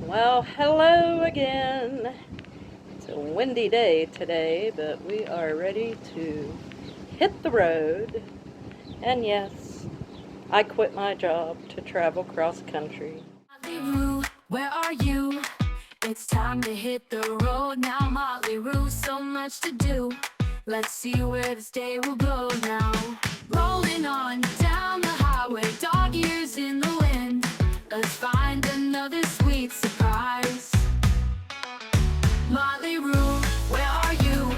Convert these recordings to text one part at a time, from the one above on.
Well, hello again. It's a windy day today, but we are ready to hit the road. And yes, I quit my job to travel cross country. Motley Rue, where are you? It's time to hit the road now. Motley Rue, so much to do. Let's see where this day will go now. Rolling on down the highway, dog ears in the wind. Let's find another sweet surprise. Motley Rue, where are you?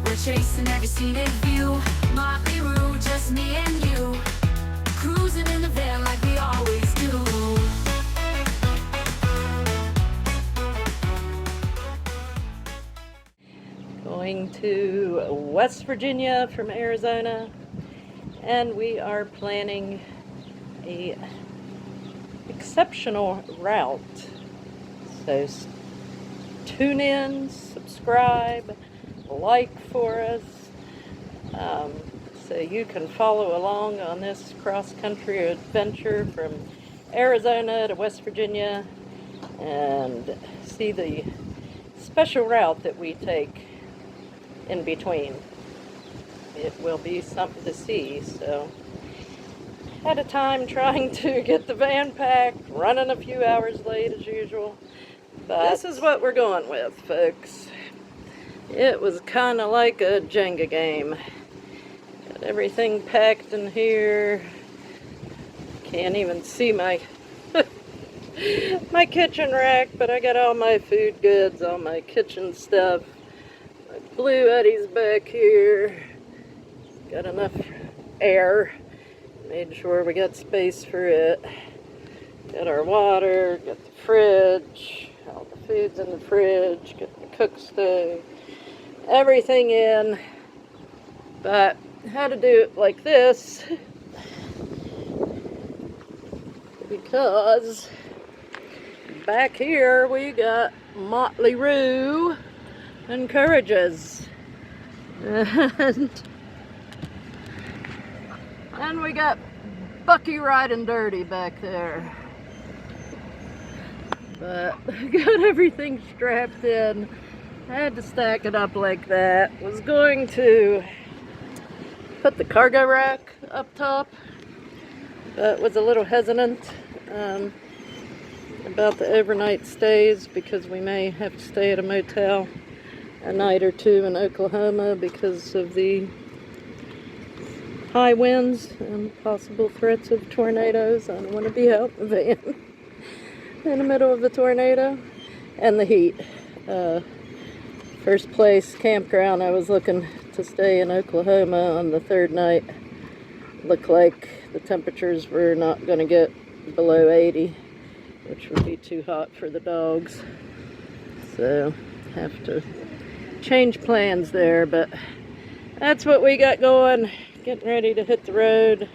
We're chasing every scenic view. Motley Rue, just me and you. Cruising in the van like we always do. Going to West Virginia from Arizona, and we are planning a exceptional route. So tune in, subscribe, like for us, so you can follow along on this cross-country adventure from Arizona to West Virginia and see the special route that we take in between. It will be something to see. So had a time trying to get the van packed, running a few hours late as usual, but this is what we're going with, folks. It was kind of like a Jenga game. Got everything packed in here. Can't even see my my kitchen rack, but I got all my food goods, all my kitchen stuff. My Blue Eddie's back here. Got enough air. Made sure we got space for it. Got our water, got the fridge, all the food's in the fridge, got the cook stove, everything in. But had to do it like this because back here we got Motley Rue and Courage's. And we got Buc-cee riding dirty back there. But got everything strapped in. I had to stack it up like that. Was going to put the cargo rack up top, but was a little hesitant about the overnight stays because we may have to stay at a motel a night or two in Oklahoma because of the high winds and possible threats of tornadoes. I don't want to be out in the van in the middle of a tornado, and the heat. First place campground I was looking to stay in Oklahoma on the third night. Looked like the temperatures were not going to get below 80, which would be too hot for the dogs. So have to change plans there, but that's what we got going. Getting ready to hit the road,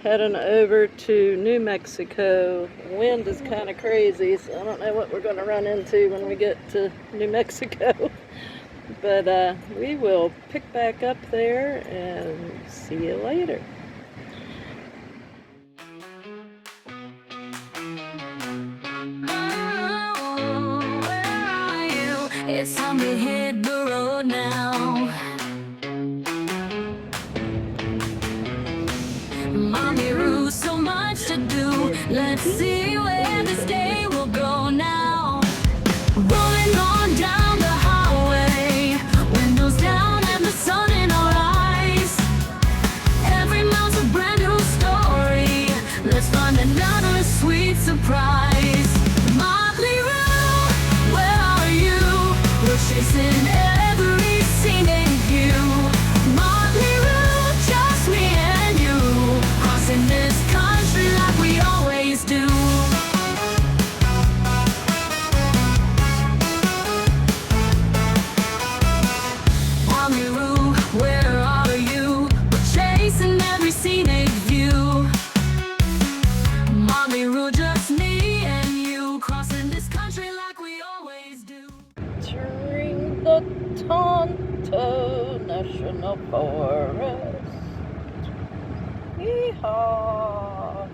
heading over to New Mexico. Wind is kind of crazy, so I don't know what we're going to run into when we get to New Mexico. But we will pick back up there and see you later. Oh, where are you? It's time to hit the road now. Motley Rue, so much to do. Let's see where this day will go now. Rolling on down the highway, windows down and the sun in our eyes. Every mile's a brand new story. Let's find another sweet surprise. Motley Rue, where are you? We're chasing every scenic view. Motley Rue, just me and you. In this country like we always do. Motley Rue, where are you? We're chasing every scenic view. Motley Rue, just me and you. Crossing this country like we always do. Entering the Tonto National Forest. Yeehaw!